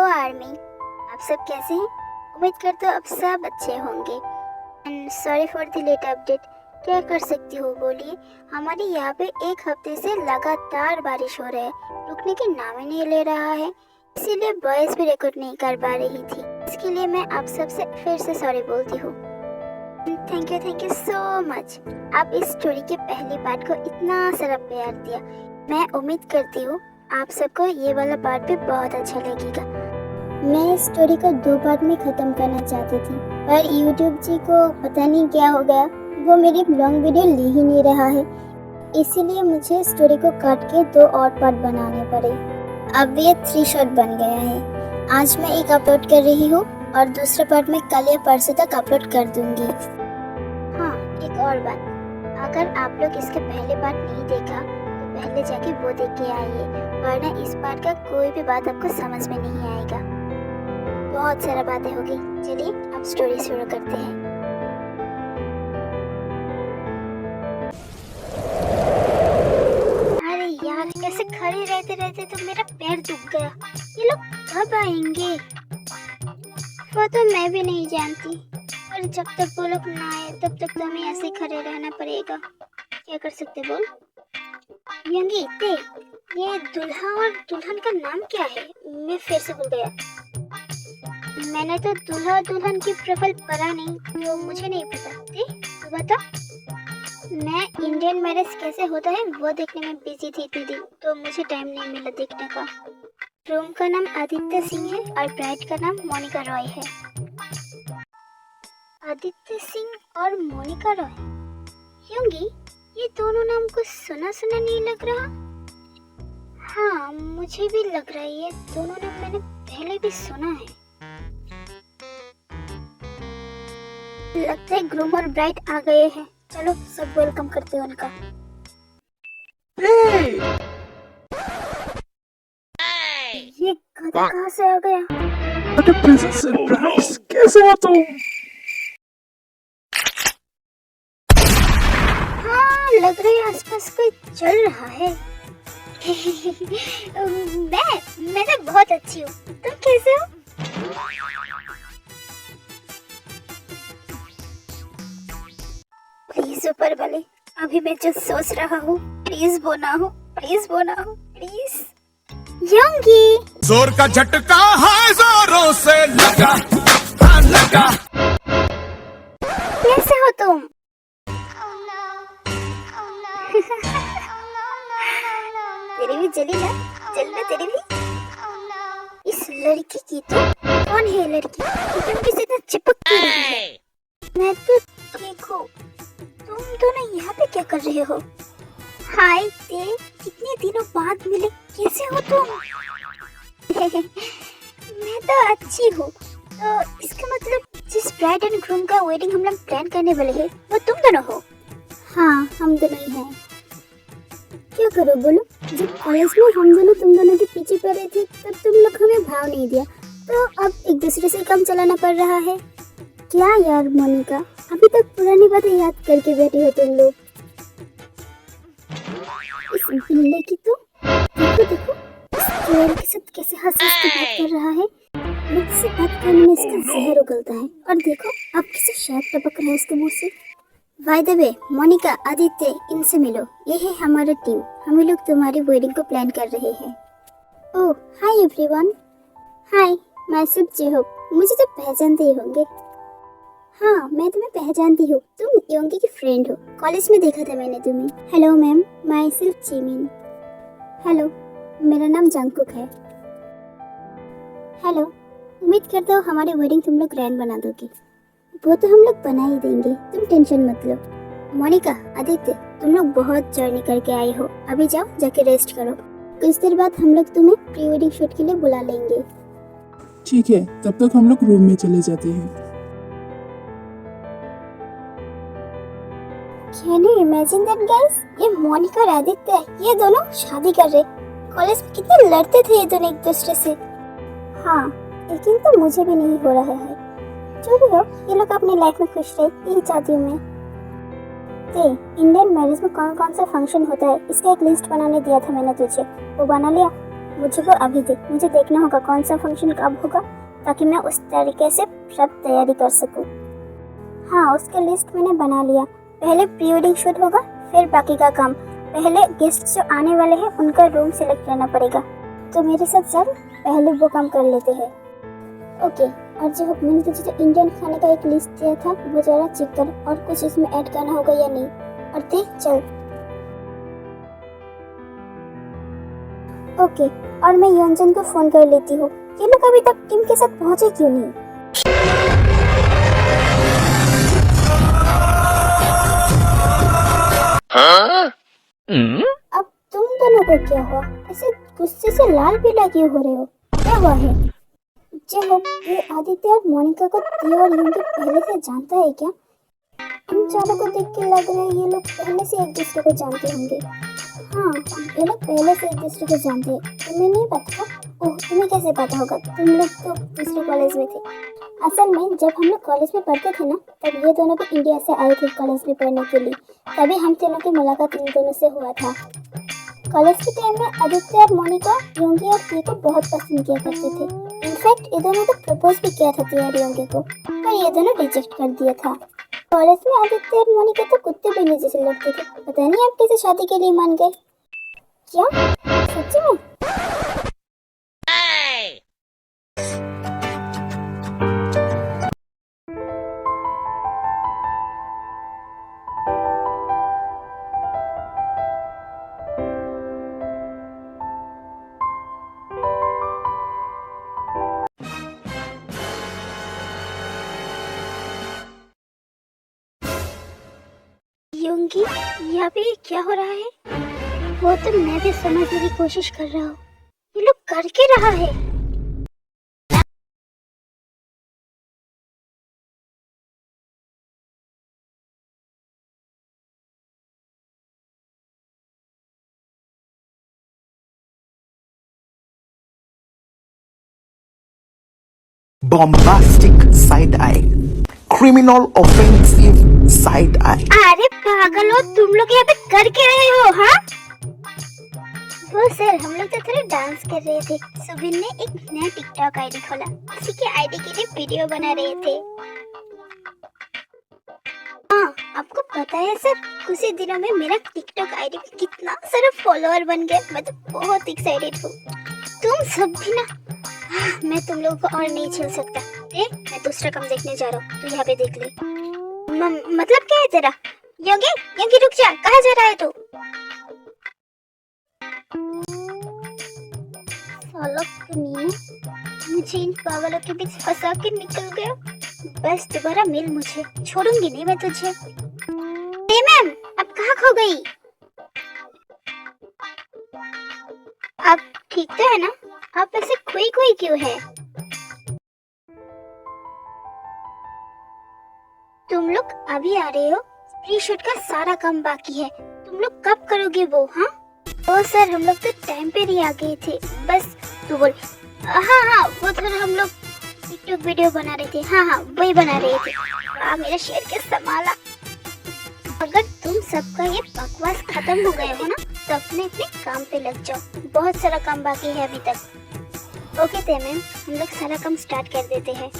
Army, आप सब कैसे हैं? उम्मीद करता हूँ आप सब अच्छे होंगे। And sorry for the late update. क्या कर सकती हूँ बोलिए। हमारे यहाँ पे एक हफ्ते से लगातार बारिश हो रहा है, रुकने के नाम ही नहीं ले रहा है, इसीलिए वॉइस भी रिकॉर्ड नहीं कर पा रही थी। इसके लिए मैं आप सबसे फिर से सॉरी बोलती हूँ। Thank you so much. आप इस स्टोरी के पहले पार्ट को इतना सारा प्यार दिया। मैं उम्मीद करती हूँ आप सबको ये वाला पार्ट भी बहुत अच्छा लगेगा। मैं इस स्टोरी को 2 पार्ट में ख़त्म करना चाहती थी, पर YouTube जी को पता नहीं क्या हो गया, वो मेरी लॉन्ग वीडियो ले ही नहीं रहा है। इसीलिए मुझे स्टोरी को काट के 2 और पार्ट बनाने पड़े। अब ये 3 शॉर्ट बन गया है। आज मैं एक अपलोड कर रही हूँ और दूसरा पार्ट मैं कल या परसों तक अपलोड कर दूंगी। हाँ, एक और बात, अगर आप लोग इसके पहले पार्ट नहीं देखा तो पहले जाके वो देख के आइए, वरना इस पार्ट का कोई भी बात आपको समझ में नहीं आएगा। बहुत सारा बातें हो गई, चलिए अब स्टोरी शुरू करते हैं। अरे यार, कैसे खड़े रहते रहते तो मेरा पैर दुख गया। ये लोग कब आएंगे वो तो मैं भी नहीं जानती, और जब तक वो लोग ना आए तब तक तो हमें ऐसे खड़े रहना पड़ेगा। क्या कर सकते बोल। यंगी ये दूल्हा और दुल्हन का नाम क्या है? मैं फिर से भूल गया। मैंने तो दूल्हा और दुल्हन की प्रोफाइल पढ़ा नहीं, तो मुझे नहीं पता। तू बता। मैं इंडियन मैरिज कैसे होता है वो देखने में बिजी थी दीदी, तो मुझे टाइम नहीं मिला देखने का। रूम का नाम आदित्य सिंह है और ब्राइड का नाम मोनिका रॉय है। आदित्य सिंह और मोनिका रॉय, यंगी ये दोनों नाम को सुना सुना नहीं लग रहा? हाँ, मुझे भी लग रहा है ये दोनों नाम मैंने पहले भी सुना है। लगता है ग्रूम और ब्राइड आ गए हैं। चलो सब वेलकम करते हैं उनका। ये गधा कहाँ से आ गया? सरप्राइज, कैसे हो तुम? हाँ, लग रहा है आसपास कोई चल रहा है। मैं तो बहुत अच्छी हूँ, तुम कैसे हो? प्लीज ऊपर वाले, अभी मैं जो सोच रहा हूँ प्लीज बोना हो, प्लीज। यंगी जोर का झटका है, जोरों से लगा, हाँ लगा। कैसे हो तुम? तेरी भी जली ना तेरी भी। इस लड़की की तो कौन है लड़की? तुम किसी इतना चिपक क्यों रही है? मैं तो ठीक हूँ, तुम दोनों यहाँ पे क्या कर रहे हो? हाय ते, कितने दिनों बाद मिले, कैसे हो तुम? मैं तो अच्छी हूँ। तो इसका मतलब जिस ब्राइड एंड ग्रूम का वेडिंग हम लोग प्लान करने वाले हैं वो तुम दोनों हो? हाँ, हम दोनों ही हैं। क्या करो बोलो, जब कॉलेज में हम दोनों तुम दोनों के पीछे पड़ रहे थे तब तुम लोग हमें भाव नहीं दिया, तो अब एक दूसरे से काम चलाना पड़ रहा है। क्या यार मोनिका, अभी तक पुरानी बातें याद करके बैठी हो तुम लोग। इस बिल्ले की तो देखो इस के साथ कैसे हंस के बात कर रहा है। मुझसे बात करने में इसका जहर उगलता है, और देखो अब किसी शहद टपक रहा है इसके मुंह से। By the way Monika, Aditya, इनसे मिलो, ये है हमारा टीम। हम लोग तुम्हारी वेडिंग को प्लान कर रहे हैं। Oh hi everyone. Hi, myself J Hope, मुझे तो पहचानते ही होंगे। हाँ, मैं तुम्हें पहचानती हूँ, तुम योंगी की फ्रेंड हो, कॉलेज में देखा था मैंने तुम्हें। Hello ma'am, my self Jimin. Hello, मेरा नाम जंगकुक है। हेलो, उम्मीद करता हूँ हमारी वेडिंग तुम लोग ग्रैंड बना दोगे। वो तो हम लोग बना ही देंगे, तुम टेंशन मत लो। मोनिका, आदित्य, तुम लोग बहुत जर्नी करके आए हो, अभी जाओ जाके रेस्ट करो। कुछ देर बाद हम लोग तुम्हें प्री वेडिंग शूट के लिए बुला लेंगे। ठीक है, तब तक हम लोग रूम में चले जाते हैं। Can you imagine that guys? ये मोनिका और आदित्य, ये दोनों शादी कर रहे। कॉलेज में कितने लड़ते थे ये दोनों एक दूसरे से। हाँ, लेकिन तो मुझे भी नहीं हो रहा है। जो भी हो, ये लोग अपनी लाइफ में खुश रहे, यही चाहती हूँ मैं। इंडियन मैरिज में कौन कौन सा फंक्शन होता है इसका एक लिस्ट बनाने दिया था मैंने तुझे, वो बना लिया? मुझे वो अभी दे। मुझे देखना होगा कौन सा फंक्शन कब होगा, ताकि मैं उस तरीके से सब तैयारी कर सकूं। हाँ, उसका लिस्ट मैंने बना लिया। पहले प्री वेडिंग शूट होगा, फिर बाकी का काम। पहले गेस्ट जो आने वाले हैं उनका रूम सेलेक्ट करना पड़ेगा। तो मेरे साथ चल, पहले वो काम कर लेते हैं। ओके, और जो मैंने तुझे जो इंडियन खाने का एक लिस्ट दिया था वो जरा चेक कर, और कुछ इसमें ऐड करना होगा या नहीं। और देख, चल। ओके, और मैं योंजन को फोन कर लेती हूँ। ये लोग अभी तक टीम के साथ पहुंचे क्यों नहीं? अब तुम दोनों को क्या हुआ? ऐसे गुस्से से लाल पीला क्यों हो रहे हो? क्या हुआ है? जय हो, ये आदित्य और मोनिका को दिया और योंगी पहले से जानता है क्या? इन चारों को देख के लग रहा है ये लोग पहले से एक दूसरे को जानते होंगे। हाँ, ये लोग पहले से एक दूसरे को जानते हैं। तुम्हें नहीं पता? ओह, तुम्हें कैसे पता होगा? तुम लोग तो दूसरे कॉलेज में थे। असल में जब हम लोग कॉलेज में पढ़ते थे ना, तब ये दोनों भी इंडिया से आए थे कॉलेज में पढ़ने के लिए। तभी हम तीनों की मुलाकात इन दोनों से हुआ था। कॉलेज के टाइम में आदित्य और मोनिका योंगी और प्रिय को बहुत पसंद किया करते थे। इनफैक्ट ये दोनों तो प्रपोज भी किया था प्रिय और योंगी को, पर ये दोनों रिजेक्ट कर दिया था। कॉलेज में आदित्य और मोनिका तो कुत्ते बिल्ली जैसे लड़ते थे। पता नहीं आप कैसे शादी के लिए मान गए? क्या सच्ची में? योंगी, यहाँ पे क्या हो रहा है? वो तो मैं भी समझने की कोशिश कर रहा हूँ। ये लोग कर क्या रहा है? Bombastic side eye, criminal offensive side eye. अरे पागल हो तुम लोग, यहाँ पे कर क्या रहे हो? हाँ, वो सर, हम लोग तो थोड़ा डांस कर रहे थे। सुबिन ने एक नया टिकटॉक आईडी खोला, उसी के आईडी के लिए वीडियो बना रहे थे। हाँ, आपको पता है सर, कुछ ही दिनों में मेरा टिकटॉक आईडी में कितना सारा फॉलोअर बन गया। मैं तो बहुत एक्साइटेड हूँ। तुम सब भी ना, मैं तुम लोगों को और नहीं झेल सकता। मैं दूसरा काम देखने जा रहा हूँ, तू यहाँ पे देख ले। मतलब क्या है तेरा? योगी, योगी रुक जा, कहाँ जा रहा है तू? मुझे इन पागलों के बीच फंसा के निकल गया। बस दोबारा मिल मुझे, छोड़ूंगी नहीं मैं तुझे। मैम, अब कहाँ खो गई? अब ठीक तो है ना? आप ऐसे खोई खोई क्यों है? तुम लोग अभी आ रहे हो? प्री शूट का सारा काम बाकी है। तुम लोग कब करोगे वो? हाँ, ओ सर, हम लोग तो टाइम पे ही आ गए थे। बस तू बोल। हाँ, वो थोड़ा हम लोग टिकटॉक वीडियो बना रहे थे। हाँ, वही बना रहे थे। मेरा शेर के संभाला। अगर तुम सबका ये बकवास खत्म हो गए हो ना, तो अपने अपने काम पे लग जाओ। बहुत सारा काम बाकी है अभी तक। ओके मैम, हम लोग सारा काम स्टार्ट कर देते हैं।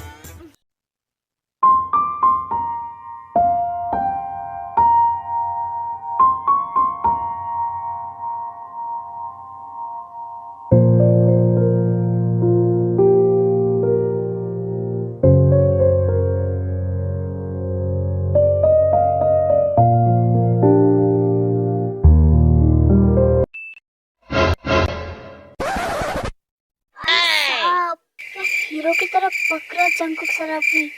हीरो की तरफ पकड़ा जंकुक सर आपने।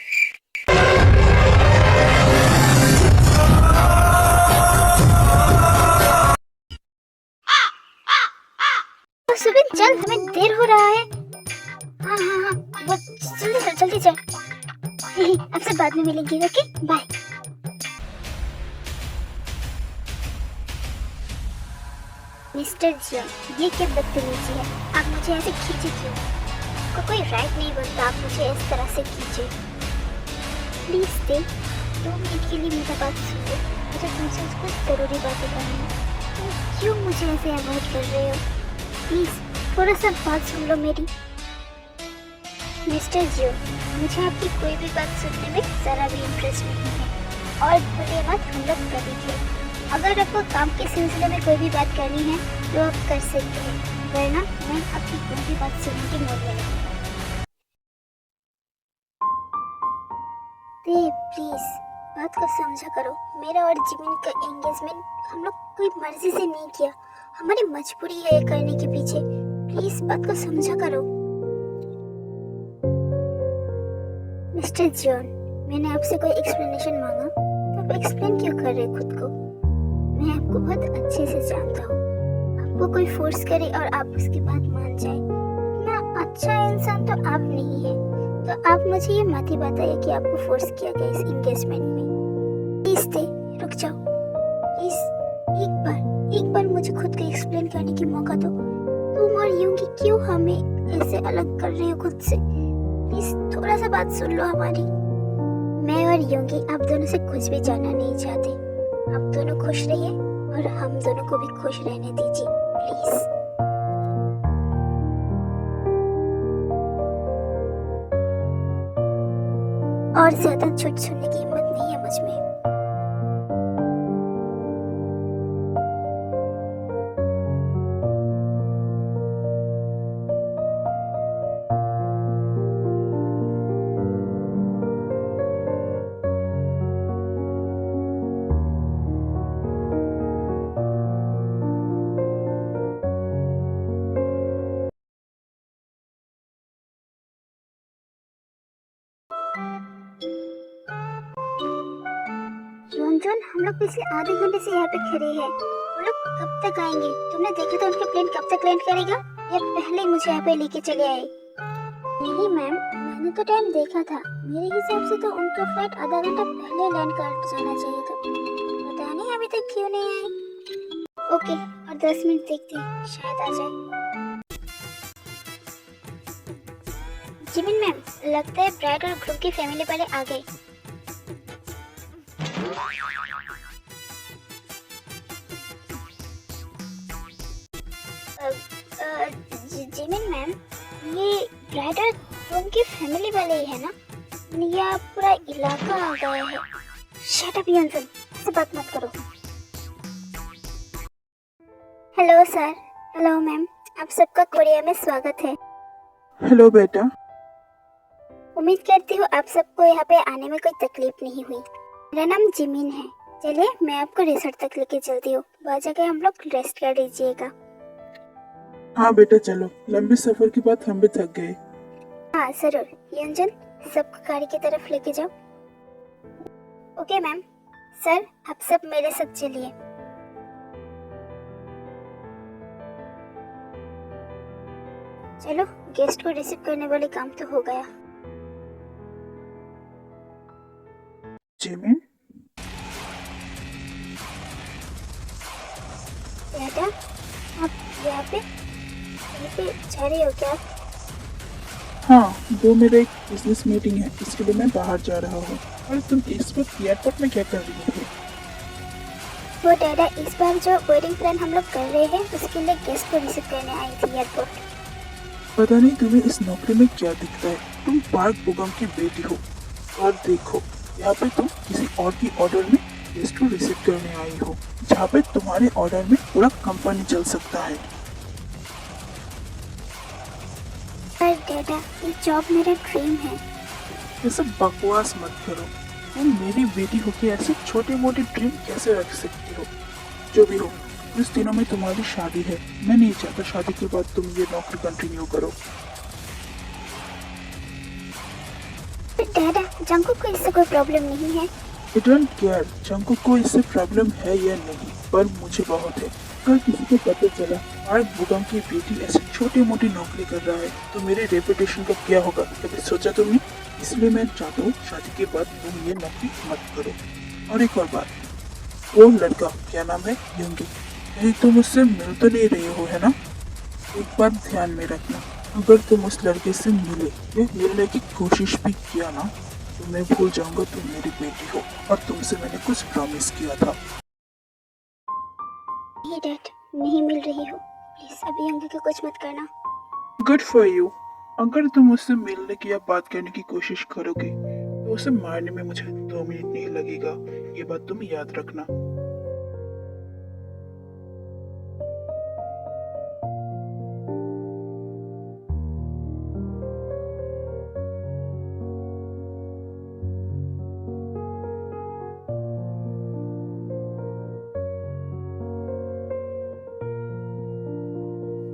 सुबिन चल, हमें देर हो रहा है। हाँ, वो जल्दी चल। आपसे बाद में मिलेंगे। Okay, bye. मिस्टर जियन, ये क्या बदतमीजी है? आप मुझे ऐसे खींचे क्यों? आपको कोई राइट नहीं बनता आप मुझे इस तरह से खींचे। प्लीज दे, 2 मिनट के लिए मेरा बात सुनो। मुझे तुमसे कुछ जरूरी बातें करनी है। तुम क्यों मुझे ऐसे अवॉइड कर रहे हो? प्लीज थोड़ा सा बात सुन लो मेरी। मिस्टर जियो, मुझे आपकी कोई भी बात सुनने में ज़रा भी इंटरेस्ट नहीं है, और भले मत हम लोग कभी थे। अगर आपको काम के सिलसिले में कोई भी बात करनी है तो आप कर सकते हैं, वरना मैं आपकी कोई भी बात सुनने की मूड में नहीं। प्लीज बात को समझा करो। मेरा और जिमिन का एंगेजमेंट हम लोग कोई मर्जी से नहीं किया, हमारी मजबूरी है ये करने के पीछे। प्लीज बात को समझा करो। मिस्टर जॉन, मैंने आपसे कोई एक्सप्लेनेशन मांगा तो आप एक्सप्लेन क्यों कर रहे खुद को? मैं आपको बहुत अच्छे से जानता हूँ। आपको कोई फोर्स करे और आप उसकी बात मान जाए, इतना अच्छा इंसान तो आप नहीं है। तो आप मुझे ये मत ही बताइए कि आपको फोर्स किया गया इस एंगेजमेंट में। प्लीज रुक जाओ। प्लीज एक बार मुझे खुद को एक्सप्लेन करने की मौका दो। तुम और यूंगी क्यों हमें ऐसे अलग कर रही हो खुद से? प्लीज थोड़ा सा बात सुन लो हमारी। मैं और यूंगी आप दोनों से कुछ भी जानना नहीं चाहते। आप दोनों खुश रहिए और हम दोनों को भी खुश रहने दीजिए प्लीज। और ज्यादा झूठ सुनने की हिम्मत नहीं है मुझ में। जोन, हम लोग पिछले आधे घंटे से यहाँ पे खड़े हैं। वो लोग कब तक आएंगे? तुमने देखा था उनका प्लेन कब तक लैंड करेगा, या पहले ही मुझे यहाँ पे लेके चले आए? नहीं मैम, मैंने तो टाइम देखा था। मेरे हिसाब से तो उनका फ्लाइट आधा घंटा पहले लैंड कर जाना चाहिए था। पता नहीं अभी तक क्यों नहीं आए। ओके, और 10 मिनट देखते हैं, शायद आ जाए। जिमिन मैम, लगता है ब्राइड और ग्रूम की फैमिली वाले आ गए। जिमिन मैम, ये ब्राइड और ग्रूम की फैमिली वाले ही है ना? यह पूरा इलाका आ गया है। शट अप यंसन, ऐसे बात मत करो। Hello sir. हेलो मैम, आप सबका कोरिया में स्वागत है। हेलो बेटा। उम्मीद करती हूँ आप सबको यहाँ पे आने में कोई तकलीफ नहीं हुई। मेरा नाम जिमिन है। चलिए मैं आपको रिसोर्ट तक लेके चलती हूँ, वहाँ जाके हम लोग रेस्ट कर लीजिएगा। हाँ बेटा चलो, लंबे सफर के बाद हम भी थक गए। हाँ जरूर। यंजन, सबको गाड़ी की तरफ लेके जाओ। Okay ma'am. सर, आप सब मेरे साथ चलिए। चलो, गेस्ट को रिसीव करने वाले काम तो हो गया। जिमिन, बेटा, आप यहाँ पे जा रहे हो क्या? हाँ वो मेरा एक बिजनेस मीटिंग है, इसके लिए मैं बाहर जा रहा हूँ। और तुम इस वक्त एयरपोर्ट में क्या कर रही हो? वो डैडा, इस बार जो वेडिंग प्लान हम लोग कर रहे हैं उसके लिए गेस्ट को रिसीव करने आई थी एयरपोर्ट। पता नहीं तुम्हें इस नौकरी में क्या दिखता है। तुम पार्क बुगम की बेटी हो, और देखो यहाँ पे तुम किसी और की ऑर्डर में गेस्ट को रिसीव करने आई हो, जहाँ पे तुम्हारे ऑर्डर में पूरा कंपनी चल सकता है। पर डैडा, ये जॉब मेरा ड्रीम है। ये सब बकवास मत करो। तुम मेरी बेटी होके ऐसे छोटे मोटे ड्रीम कैसे रख सकती हो? जो भी हो, कुछ दिनों में तुम्हारी शादी है। मैं नहीं चाहता शादी के बाद तुम ये नौकरी कंटिन्यू करो। डैडा, जंकुक को इससे कोई प्रॉब्लम नहीं है। आई डोंट केयर जंकुक को इससे प्रॉब्लम है या नहीं, पर मुझे बहुत है। अगर किसी को पता चला पार्क बुगम की बेटी ऐसी छोटी मोटी नौकरी कर रहा है तो मेरे रेपुटेशन का क्या होगा? कभी सोचा तुमने? इसलिए मैं चाहता हूँ शादी के बाद तुम ये नौकरी मत करो। और एक और बात, वो लड़का क्या नाम है, यंगी, कहीं तुम उससे मिल तो नहीं रही हो है ना? एक बात ध्यान में रखना, अगर तुम उस लड़के से मिले या मिलने की कोशिश भी किया ना तो मैं भूल जाऊंगा तुम मेरी बेटी हो और तुमसे मैंने कुछ प्रॉमिस किया था। नहीं डैड, नहीं मिल रही हो। प्लीज अभी यंगी को कुछ मत करना। Good for you. अगर तुम उससे मिलने की या बात करने की कोशिश करोगे तो उसे मारने में मुझे 2 मिनट नहीं लगेगा, ये बात तुम याद रखना।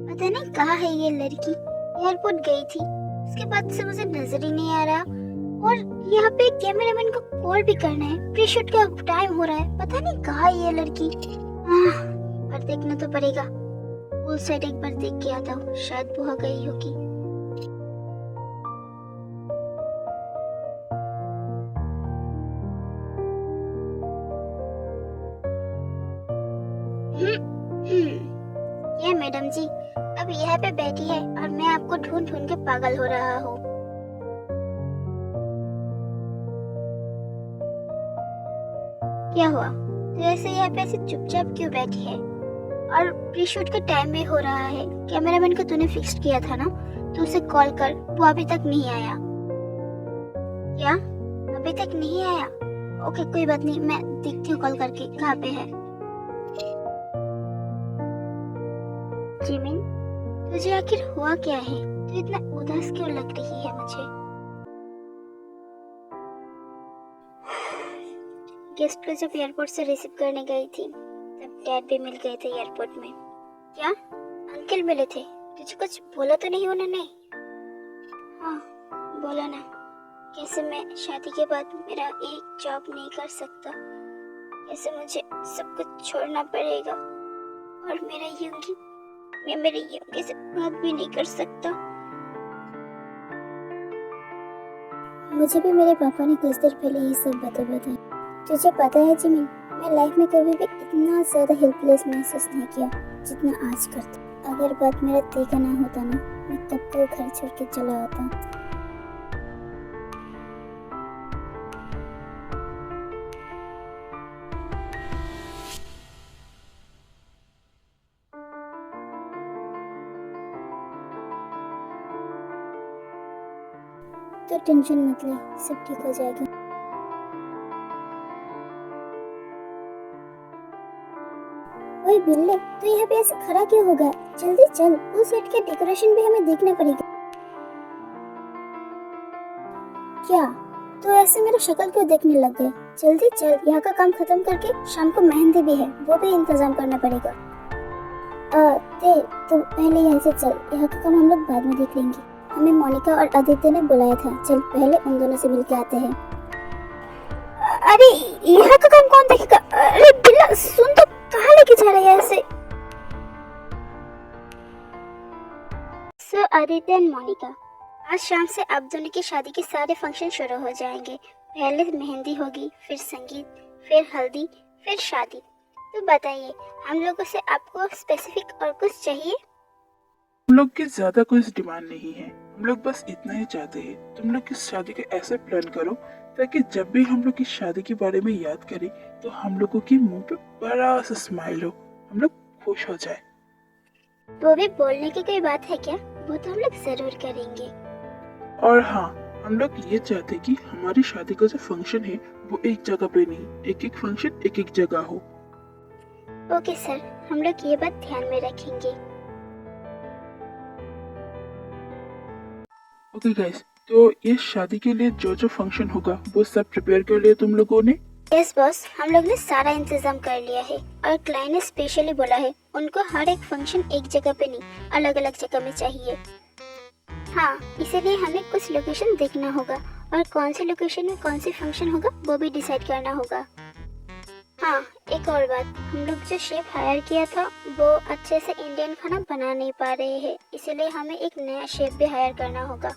पता नहीं कहाँ है ये लड़की। एयरपोर्ट गई थी, उसके बाद से मुझे नजर ही नहीं आ रहा। और यहाँ पे कैमरामैन को कॉल भी करना है, प्री शूट का टाइम हो रहा है। पता नहीं कहाँ है ये लड़की। पर देखना तो पड़ेगा। उस साइड एक बार देख के आता हूँ, शायद वो गई होगी। ये मैडम जी अब यहाँ पे बैठी है और मैं आपको ढूंढ ढूंढ के पागल हो रहा हूँ। क्या हुआ? तो ऐसे यहाँ पे ऐसे चुपचाप क्यों बैठी है? और प्री शूट का टाइम भी हो रहा है। कैमरामैन को तूने फिक्स किया था ना, तो उसे कॉल कर, वो अभी तक नहीं आया। क्या अभी तक नहीं आया? ओके कोई बात नहीं, मैं देखती हूँ कॉल करके कहाँ पे है। जिमिन, तुझे आखिर हुआ क्या है? तू इतना उदास क्यों लग रही है मुझे? गेस्ट को जब एयरपोर्ट से रिसीव करने गई थी तब डैड भी मिल गए थे एयरपोर्ट में। क्या अंकल मिले थे? तुझे कुछ बोला तो नहीं उन्होंने? हाँ बोला ना। कैसे मैं शादी के बाद मेरा एक जॉब नहीं कर सकता, कैसे मुझे सब कुछ छोड़ना पड़ेगा और मैं मेरे योगी से बात भी नहीं कर सकता। मुझे भी मेरे पापा ने कुछ देर पहले ये सब बातें बताई। तुझे पता है जिमिन, मैं लाइफ में कभी भी इतना ज्यादा हेल्पलेस महसूस नहीं किया जितना आज करता। अगर बात मेरा देखा ना होता ना, मैं कब को घर छोड़ के चला आता। तो टेंशन मत ले, सब ठीक हो जाएगा। ओए बिल्ले, तू यहाँ पे ऐसे खड़ा क्यों हो गया? जल्दी चल, उस सेट के डेकोरेशन भी हमें देखना पड़ेगा। क्या तो ऐसे मेरा शक्ल क्यों देखने लग गए? जल्दी चल, यहाँ का काम खत्म करके शाम को मेहंदी भी है, वो भी इंतजाम करना पड़ेगा। तो पहले यहाँ से चल, यहाँ का काम हम लोग बाद में देख लेंगे। हमें मोनिका और आदित्य ने बुलाया था, चल पहले उन दोनों से मिलके आते हैं। अरे यहाँ का काम कौन देखेगा? अरे बिल्ला सुन तो, कहाँ लेके जा रही है ऐसे? सो आदित्य एंड मोनिका, आज शाम से आप दोनों की शादी के सारे फंक्शन शुरू हो जाएंगे। पहले मेहंदी होगी, फिर संगीत, फिर हल्दी, फिर शादी। तो बताइए, हम लोगों से आपको स्पेसिफिक और कुछ चाहिए? हम लोग की ज्यादा कोई डिमांड नहीं है, हम लोग बस इतना ही चाहते हैं तुम लोग की शादी का ऐसा प्लान करो ताकि जब भी हम लोग की शादी के बारे में याद करें तो हम लोगों के मुंह पे बड़ा सा स्माइल हो, हम लोग खुश हो जाए। वो भी बोलने की कोई बात है क्या? वो तो हम लोग जरूर करेंगे। और हाँ, हम लोग ये चाहते कि हमारी शादी का जो फंक्शन है वो एक जगह पे नहीं, एक एक फंक्शन एक एक जगह हो। ओके सर, हम लोग ये बात ध्यान में रखेंगे। ओके गाइस, तो ये शादी के लिए जो जो फंक्शन होगा वो सब प्रिपेयर कर लिया तुम लोगों ने? यस बॉस, हम लोग ने सारा इंतजाम कर लिया है और क्लाइंट ने स्पेशली बोला है उनको हर एक फंक्शन एक जगह पे नहीं, अलग अलग जगह में चाहिए। हाँ, इसीलिए हमें कुछ लोकेशन देखना होगा और कौन सी लोकेशन में कौन सी फंक्शन होगा वो भी डिसाइड करना होगा। हाँ, एक और बात, हम लोग जो शेफ हायर किया था वो अच्छे से इंडियन खाना बना नहीं पा रहे हैं, इसीलिए हमें एक नया शेफ भी हायर करना होगा।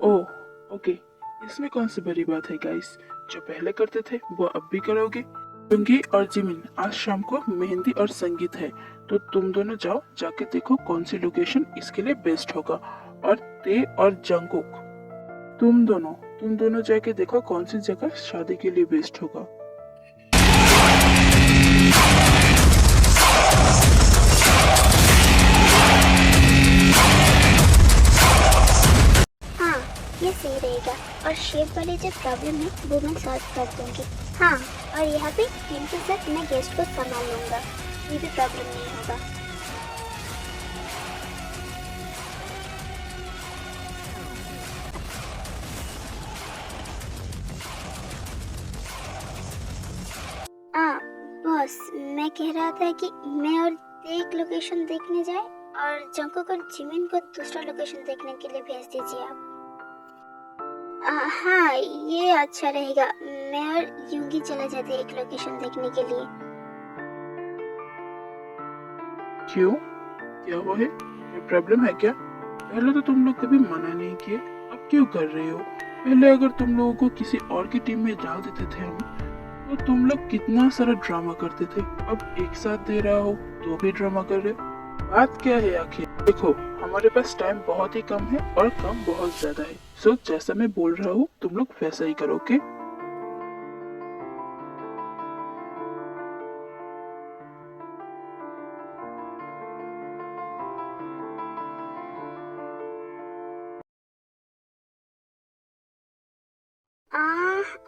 ओह ओके, इसमें कौन सी बड़ी बात है गाइस, जो पहले करते थे वो अब भी करोगे। जंगी और जिमिन, आज शाम को मेहंदी और संगीत है, तो तुम दोनों जाओ, जाके देखो कौन सी लोकेशन इसके लिए बेस्ट होगा। और ते और जंगकुक, तुम दोनों जाके देखो कौन सी जगह शादी के लिए बेस्ट होगा। सही रहेगा और शेप वाली जो प्रॉब्लम है वो मैं सॉल्व कर दूंगी। हाँ, और यहाँ पे इनके साथ मैं गेस्ट को संभाल लूँगा, ये भी प्रॉब्लम नहीं होगा। बॉस, मैं कह रहा था कि मैं और एक लोकेशन देखने जाए और जंकुक और जिमिन को दूसरा लोकेशन देखने के लिए भेज दीजिए आप। हाँ, ये अच्छा रहेगा। मैं और यूंगी चले जाते एक लोकेशन देखने के लिए। क्यों, क्या हुआ है? कोई प्रॉब्लम है क्या? पहले तो तुम लोग कभी मना नहीं किए, अब क्यों कर रहे हो? पहले अगर तुम लोगों को किसी और की टीम में डाल देते थे हम, तो तुम लोग कितना सारा ड्रामा करते थे। अब एक साथ दे रहा हो तो भी ड्रामा कर रहे हो। बात क्या है आखिर? देखो, हमारे पास टाइम बहुत ही कम है और काम बहुत ज्यादा है। सो जैसा मैं बोल रहा हूँ तुम लोग वैसा ही करो, ओके?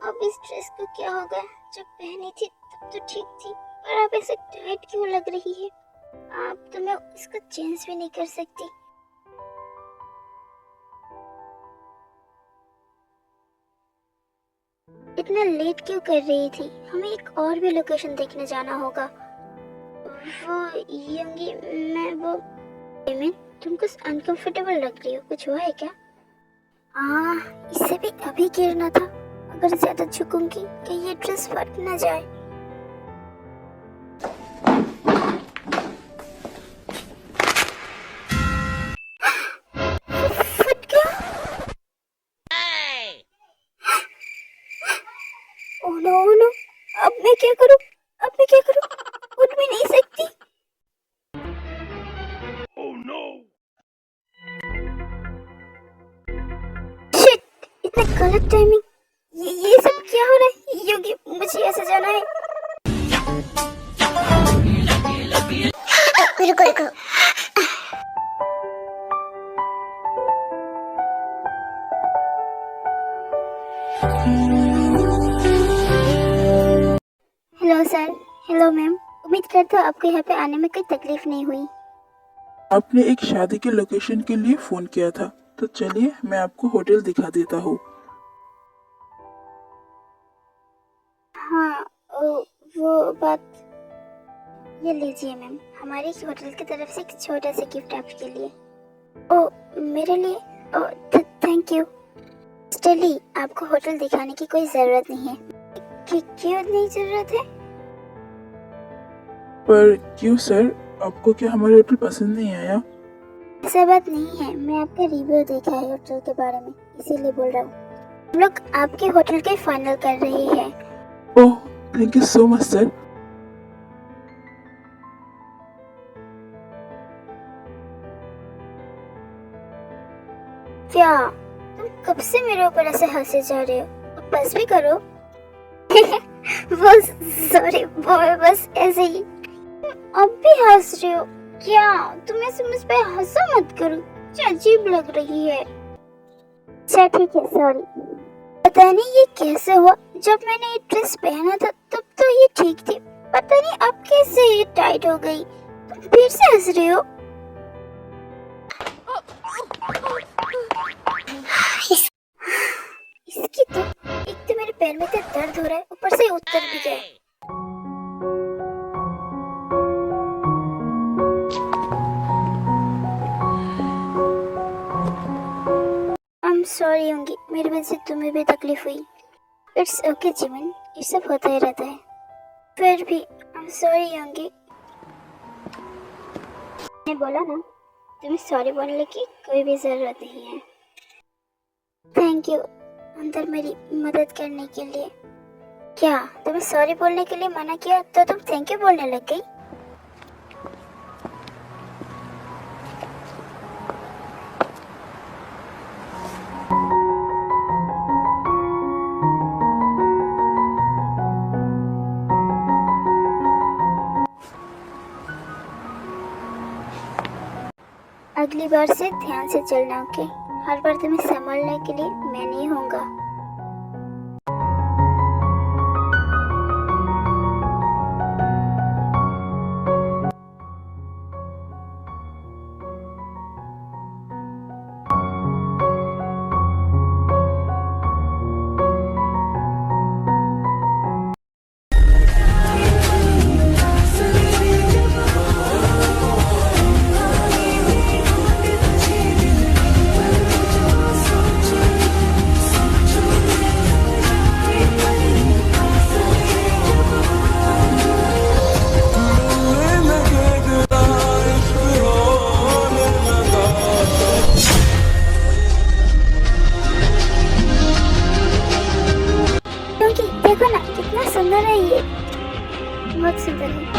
अब इस ड्रेस को क्या हो गया? जब पहनी थी तब तो ठीक थी, पर अब ऐसे टाइट क्यों लग रही है? अब तो मैं इसको चेंज भी नहीं कर सकती। इतना लेट क्यों कर रही थी? हमें एक और भी लोकेशन देखने जाना होगा। वो यंगी, मैं वो मैं तुमको अनकंफर्टेबल लग रही हो, कुछ हुआ है क्या? इसे भी अभी गिरना था। अगर ज्यादा झुकूंगी कि ये ड्रेस फट ना जाए। फट गया। ओह नो, ओह नो, अब मैं क्या करूं? उठ भी नहीं सकती। शिट, इतना गलत टाइमिंग। ये सब क्या हो रहा है? योगी, मुझे ऐसे जाना है। रुको। Hello sir, hello ma'am. उम्मीद करता हूँ आपको यहाँ पे आने में कोई तकलीफ नहीं हुई। आपने एक शादी के लोकेशन के लिए फोन किया था, तो चलिए मैं आपको होटल दिखा देता हूँ। हाँ, वो बात, ये लीजिए मैम, हमारे होटल की तरफ से एक छोटा सा गिफ्ट आपके लिए। ओ, मेरे लिए? ओ, थैंक यू। स्टेली, आपको होटल दिखाने की कोई जरूरत नहीं है। क्यों नहीं जरूरत है? पर क्यों सर, आपको क्या हमारे होटल पसंद नहीं आया? ऐसा बात नहीं है, मैं आपका रिव्यू देखा है होटल के बारे में, इसीलिए बोल रहा हूँ। हम लोग आपके होटल के फाइनल कर रहे हैं। Oh, thank you so much sir. क्या तुम कब से मेरे ऊपर ऐसे हंसे जा रहे हो? अब बस भी करो। बस, सॉरी, बस ऐसे ही। अब भी हंस रहे हो क्या? तुम ऐसे मुझ पे हंसा मत करो, क्या अजीब लग रही है। अच्छा ठीक है, सॉरी। पता नहीं ये कैसे हुआ, जब मैंने ये ड्रेस पहना था तब तो ये ठीक थी, पता नहीं अब कैसे ये टाइट हो गई। तुम फिर से हंस रहे हो। इसकी तो एक तो मेरे पैर में इतना दर्द हो रहा है, ऊपर से उतर भी गए। आई एम सॉरी होंगी, मेरी वजह से तुम्हें भी तकलीफ हुई। इट्स ओके जिमिन, ये सब होता ही रहता है। फिर भी आई एम सॉरी होंगी। मैंने बोला ना, तुम्हें सॉरी बोलने की कोई भी जरूरत नहीं है। थैंक यू अंदर मेरी मदद करने के लिए। क्या तुम्हें सॉरी बोलने के लिए मना किया तो तुम थैंक यू बोलने लग गई? अगली बार से ध्यान से चलना, ओके? हर बार तुम्हें संभालने के लिए मैं नहीं होऊंगा। क्योंकि देखो ना कितना सुंदर है ये, बहुत सुंदर है।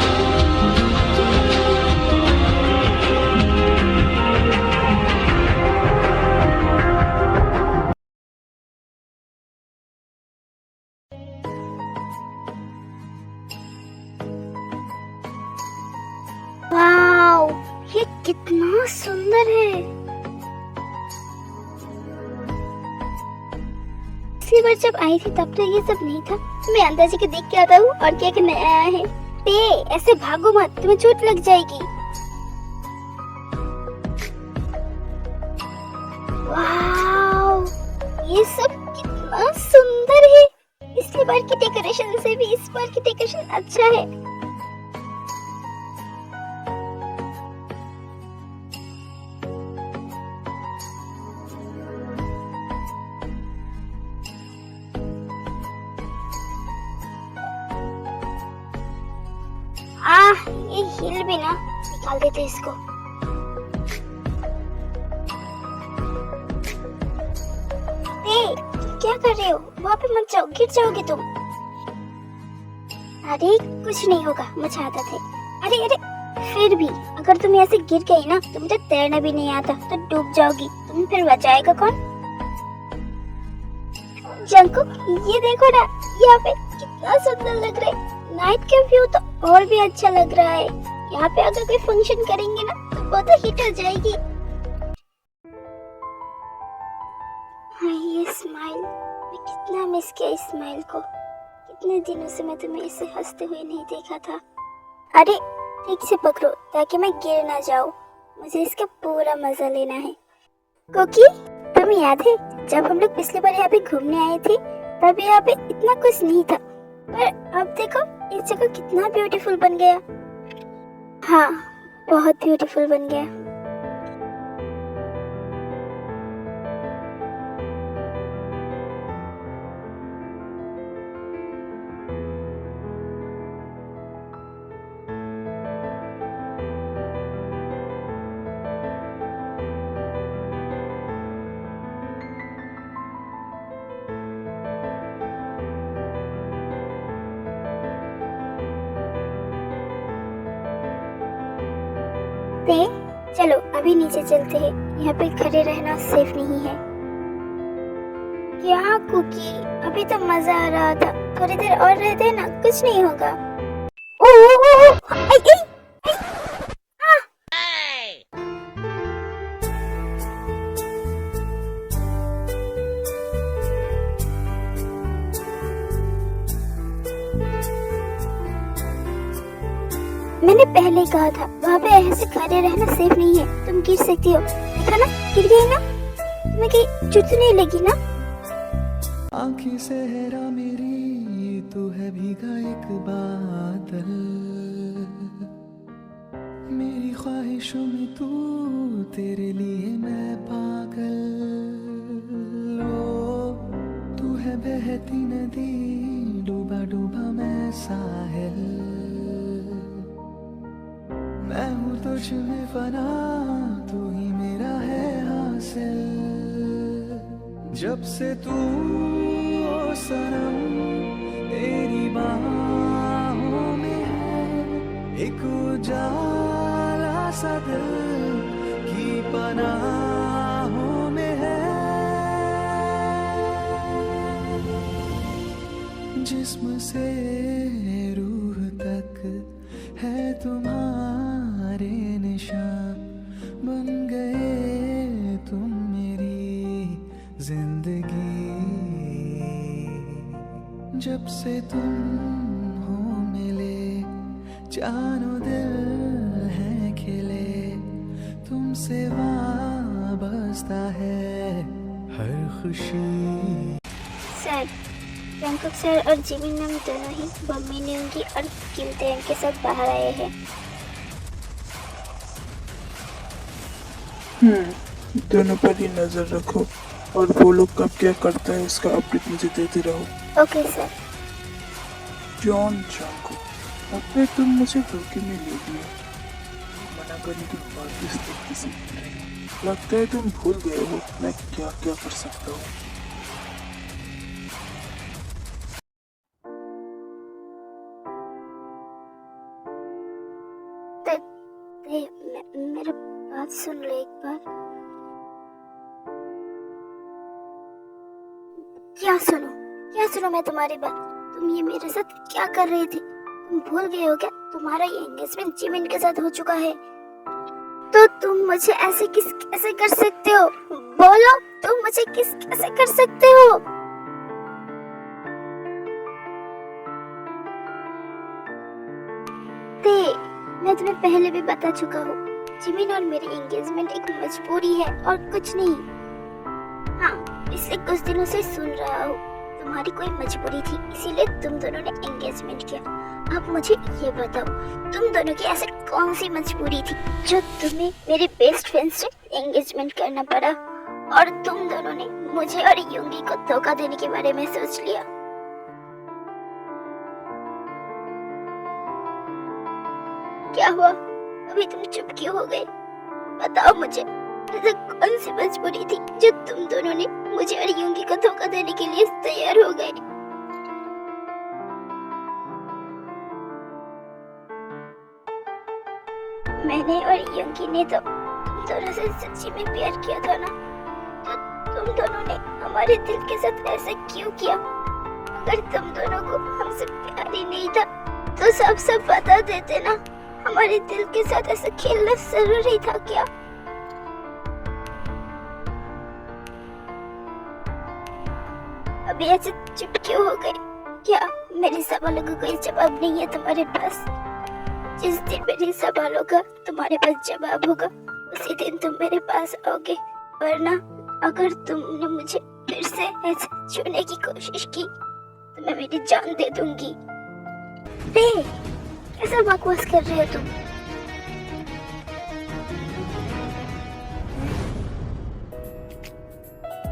वाओ, ये कितना सुंदर है। पिछली बार जब आई थी तब तो ये सब नहीं था। मैं अंदाजे के देख के आता हूँ और क्या नया आया है। ते ऐसे भागो मत, तुम्हें चोट लग जाएगी। वाओ, ये सब कितना सुंदर है। पिछली बार की डेकोरेशन से भी इस बार की डेकोरेशन अच्छा है। ये हिल भी ना, निकाल देते इसको। तुम क्या कर रहे हो? वहाँ पे मत जाओ, गिर जाओगे तुम। अरे कुछ नहीं होगा, मुझे आदत है। अरे अरे, फिर भी अगर तुम ऐसे गिर गई ना तो मुझे तैरना भी नहीं आता तो डूब जाओगी। तुम फिर बचाएगा कौन? जंकुक, ये देखो ना, यहाँ पे कितना सुंदर लग रहा है। नाइट का व्यू तो और भी अच्छा लग रहा है। यहाँ पे अगर कोई फंक्शन करेंगे ना तो वो तो हिट हो जाएगी। हाँ, ये स्माइल, मैं कितना मिस किया इस स्माइल को। कितने दिनों से मैं तुम्हें ऐसे हंसते हुए नहीं देखा था। अरे ठीक से पकड़ो ताकि मैं गिर ना जाऊँ। मुझे इसका पूरा मजा लेना है। कुकी, तुम्हें याद है जब हम लोग पिछली बार यहाँ पे घूमने आए थे तब यहाँ पे इतना कुछ नहीं था, पर अब देखो इस जगह कितना ब्यूटीफुल बन गया। हाँ, बहुत ब्यूटीफुल बन गया। चलो अभी नीचे चलते हैं, यहाँ पे खड़े रहना सेफ नहीं है। क्या कुकी, अभी तो मजा आ रहा था, थोड़ी देर और रहते हैं ना, कुछ नहीं होगा। ओ, आई, आई, मैंने पहले कहा था वहाँ पे ऐसे खड़े रहना सेफ नहीं है, तुम गिर सकती हो। देखा ना, गिर गई ना, तुम्हें कहीं चोट नहीं लगी ना? आँखें सहरा मेरी, ये तो है भीगा एक बादल। मेरी ख्वाहिशों में तू, तेरे लिए मैं पागल। ओ, तू है बहती नदी, डूबा डूबा मैं साहिल। मैं हूँ तुझ में फना, तू ही मेरा है हासिल। जब से तू ओ सनम तेरी बाहों में है, एक उजाला सा दिल की पनाहों में है। जिस्म से रूह तक है तुम्हारे निशान, बन गए तुम मेरी जिंदगी जब से तुम हो मिले, जानो दिल है खिले, तुमसे वाबस्ता है हर खुशी। सर, जंगकुक सर और जिमिन नाम दोनों ही बमिन्यूंगी और किम ताeyang के साथ बाहर आए हैं। दोनों पर ही नजर रखो और वो लोग कब क्या करता है उसका अपडेट मुझे देते रहो। Okay sir. जॉन जंगकुक, लगता है तुम मुझे धोखे में ले लिया। मना करने की बात इस तरीके से कर रही हो। लगता है तुम भूल गए हो मैं क्या क्या कर सकता हूँ। मेरा बात सुन लो एक बार। क्या सुनो मैं तुम्हारी बात। तुम ये मेरे साथ क्या कर रहे थे? तुम भूल गए हो क्या? तुम्हारा ये एंगेजमेंट जिमिन के साथ हो चुका है। तो तुम मुझे ऐसे कैसे कर सकते हो? बोलो, तुम मुझे कैसे कर सकते हो? मैं तुम्हें पहले भी बता चुका हूँ, जिमिन और मेरी एंगेजमेंट एक मजबूरी है और कुछ नहीं। हाँ, पिछले कुछ दिनों से सुन रहा हूँ तुम्हारी कोई मजबूरी थी, इसीलिए तुम दोनों ने एंगेजमेंट किया। अब मुझे ये बताओ, तुम दोनों की ऐसी कौन सी मजबूरी थी जो तुम्हें मेरे बेस्ट फ्रेंड से एंगेजमेंट करना पड़ा और तुम दोनों ने मुझे और युंगी को धोखा देने के बारे में सोच लिया? क्या हुआ? अभी तुम चुप क्यों हो गए? बताओ मुझे, ऐसा कौन सी मजबूरी थी जो तुम दोनों ने मुझे और युंगी को धोखा देने के लिए तैयार हो गए? मैंने और युंगी ने तो तुम दोनों से सच्ची में प्यार किया था ना, तो तुम दोनों ने हमारे दिल के साथ ऐसा क्यों किया? अगर तुम दोनों को हमसे प्यार ही नहीं था तो सब बता देते ना। हमारे दिल के साथ ऐसा खेलना जरूरी था क्या? अभी ऐसे चुप क्यों हो गए? क्या मेरे सवालों का कोई जवाब नहीं है तुम्हारे पास? जिस दिन मेरे सवालों का तुम्हारे पास जवाब होगा उसी दिन तुम मेरे पास आओगे, वरना अगर तुमने मुझे फिर से ऐसे छूने की कोशिश की तो मैं मेरी जान दे दूंगी। कैसा बकवास कर रहे हो तुम?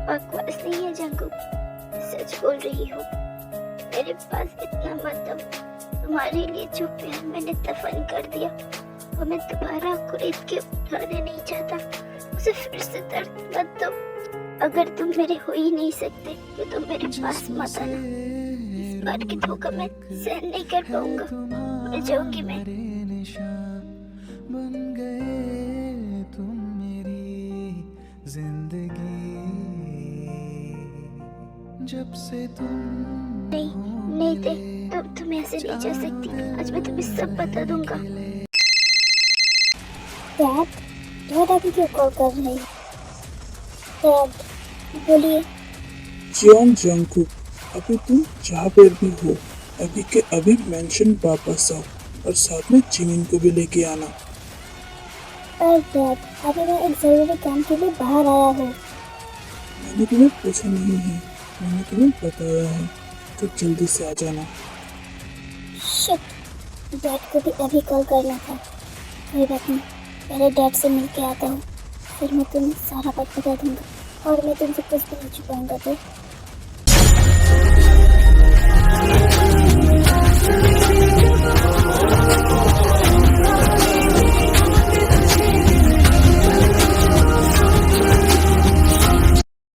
बकवास नहीं है जंगकुक, सच बोल रही हूँ। मेरे पास इतना मतलब तुम्हारे लिए जो प्यार मैंने दफन कर दिया वो मैं दोबारा खरीद के उठाने नहीं चाहता। उसे फिर से दर्द मत दो। अगर तुम मेरे हो ही नहीं सकते तो तुम मेरे पास मत आना। इस बार की धोखा मैं सहन नहीं कर पाऊंगा, मर जाऊंगी मैं। बन गए तुम मेरी जिंदगी जब से तुम नहीं थे, तब तुम ऐसे नहीं जा सकती। आज मैं तुम्हें सब बता दूंगा। डैड अभी क्यों कॉल कर रहे हैं? डैड बोलिए। जॉन जंगकुक, अभी तुम जहाँ पर भी हो अभी के अभी मेंशन वापस आओ और साथ में जिमिन को भी लेके आना। पर डैड, अभी मैं एक जरूरी काम के लिए बाहर आया हूँ। मैंने तुम्हें पूछा नहीं है, मैंने तुम्हें बताया है, तो जल्दी से आ जाना। शिट, डैड को भी अभी कॉल करना था। कोई बात नहीं, पहले डैड से मिल के आता हूँ, फिर मैं तुम्हें सारा बात बता दूंगा और मैं तुमसे कुछ भी नहीं छुपाऊंगा। तो